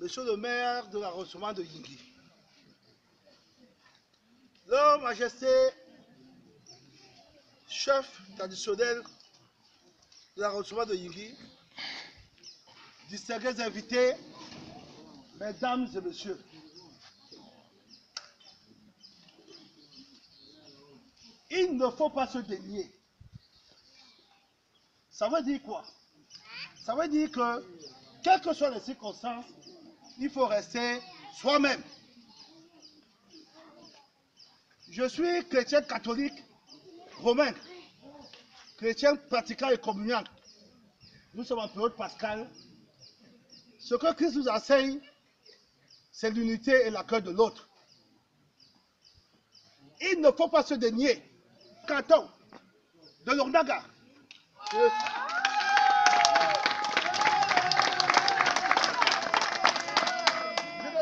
Monsieur le maire de l'arrondissement de Yingui, Leur Majesté, chef traditionnel de l'arrondissement de Yingui, distingués invités, mesdames et messieurs, il ne faut pas se dénier. Ça veut dire quoi? Ça veut dire que, quelles que soient les circonstances, il faut rester soi-même. Je suis chrétien catholique romain, chrétien pratiquant et communiant. Nous sommes en période pascale. Ce que Christ nous enseigne, c'est l'unité et l'accueil de l'autre. Il ne faut pas se dénier. Canton de l'Ornaga. Je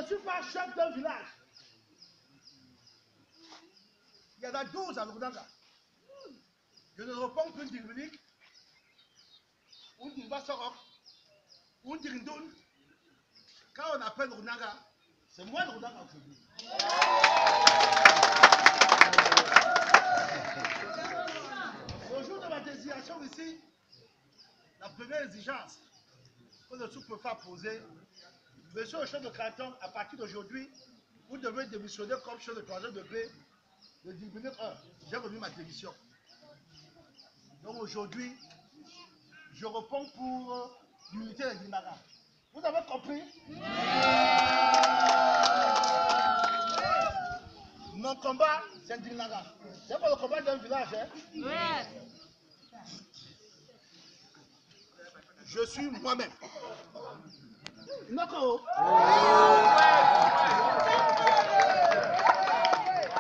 ne suis pas chef d'un village. Il y en a 12 à l'Ornaga. Je ne réponds qu'une Dirunique, une Dirbasorok, une Dirindoun. Quand on appelle l'Ornaga, c'est moi l'Ornaga aujourd'hui. Au jour de ma désignation ici, la première exigence que le sous-préfet a posée, monsieur le chef de canton, à partir d'aujourd'hui, vous devez démissionner comme chef de troisième degré de 10 minutes 1. J'ai remis ma démission. Donc aujourd'hui, je réponds pour l'unité des Dinara. Vous avez compris? Mon combat, c'est Dinara. C'est pas le combat d'un village, hein? Ouais. Je suis moi-même. D'accord.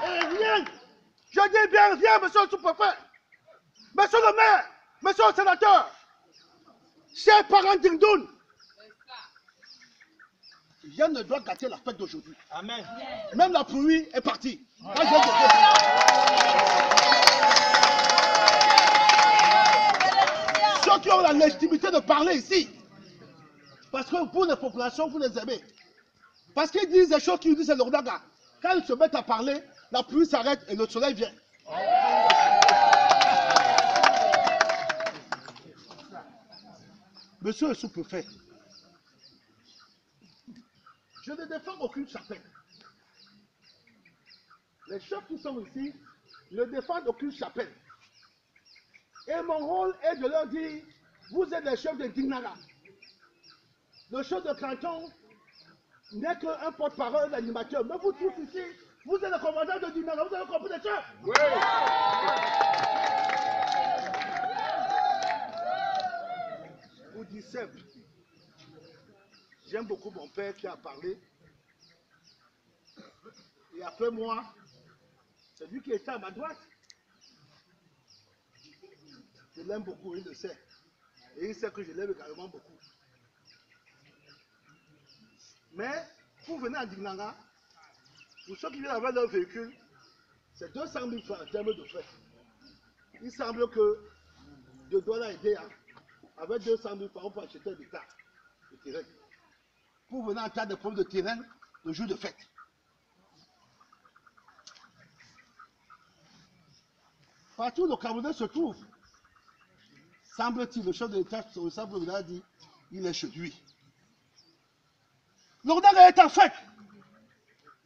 Et rien, je dis bien rien, monsieur le sous-préfet, monsieur le maire, monsieur le sénateur, chers parents d'Indoun, rien ne doit gâter la fête d'aujourd'hui. Amen. Même la pluie est partie. Ceux qui ont la légitimité de parler ici, parce que pour les populations, vous les aimez. Parce qu'ils disent des choses qui disent c'est l'Ordaga. Quand ils se mettent à parler, la pluie s'arrête et le soleil vient. Monsieur le sous-préfet, je ne défends aucune chapelle. Les chefs qui sont ici ne défendent aucune chapelle. Et mon rôle est de leur dire, vous êtes les chefs de Dinara. Le chef de canton n'est qu'un porte-parole d'animateur. Mais vous tous ici, vous êtes le commandant de Dinara, vous avez compris les chefs? Oui. Vous dites simple. J'aime beaucoup mon père qui a parlé. Et après moi, c'est lui qui était à ma droite. Je l'aime beaucoup, il le sait. Et il sait que je l'aime également beaucoup. Mais, pour venir à Dinara, pour ceux qui viennent avec leur véhicule, c'est 200 000 francs en termes de frais. Il semble que je dois l'aider. Avec 200 000 francs, on peut acheter des tas de terrain. Pour venir en cas de problème de terrain, le jour de fête. Partout où le Camerounais se trouve, semble-t-il, le chef de l'État, sur le simple village, a dit, il est chez lui. L'Ordaga est en fête.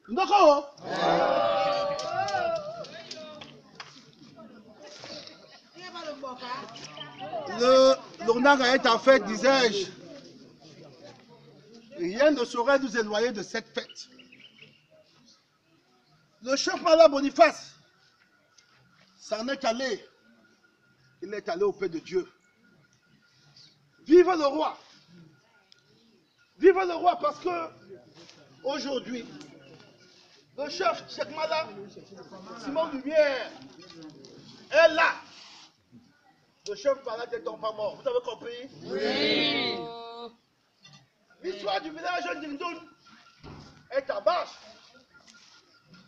D'accord? L'Ordaga est en fête, disais-je. Rien ne saurait nous éloigner de cette fête. Le chef Malin Boniface s'en est allé. Il est allé auprès de Dieu. Vive le roi! Vive le roi parce que aujourd'hui, le chef Cheikh Mala, Simon Lumière, est là. Le chef malade n'est donc pas mort. Vous avez compris? Oui. L'histoire du village d'Indoun est en marche.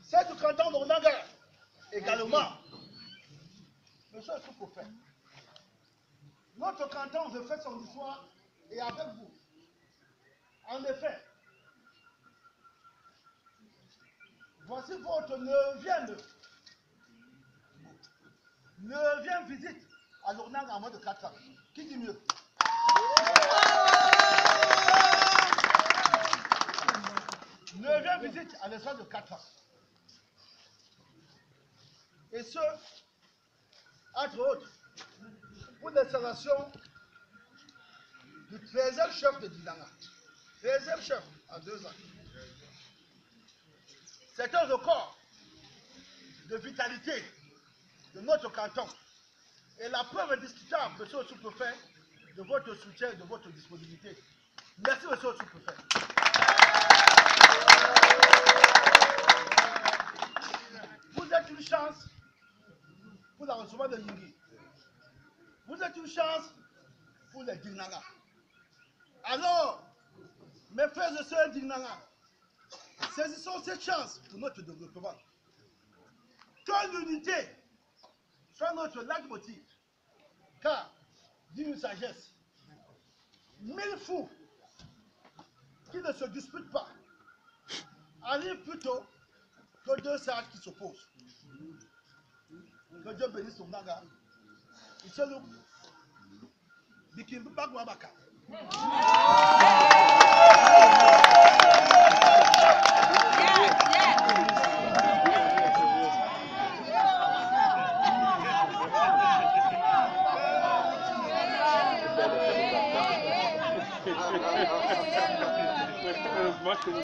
Celle du canton d'Ornaga également. Monsieur le sous-préfet, notre canton veut faire son histoire et avec vous. En effet, Voici votre neuvième visite à l'Ornang en moins de 4 ans. Qui dit mieux? Neuvième visite à l'espace de 4 ans. Et ce, entre autres, pour l'installation du 13e chef de Dinanga. 13e chef en 2 ans. C'est un record de vitalité de notre canton. Et la preuve indiscutable, monsieur le sous-préfet, de votre soutien et de votre disponibilité. Merci, monsieur le sous-préfet. Vous êtes une chance pour l'arrondissement de Lingui. Vous êtes une chance pour les Dinanga. Alors, mes frères et sœurs Dinanga, saisissons cette chance pour notre développement. Que l'unité soit notre leitmotiv. Car, dit une sagesse, 1000 fous qui ne se disputent pas arrivent plutôt que 2 sages qui s'opposent. Que Dieu bénisse son naga. Il se loue. Bikim Bagwabaka.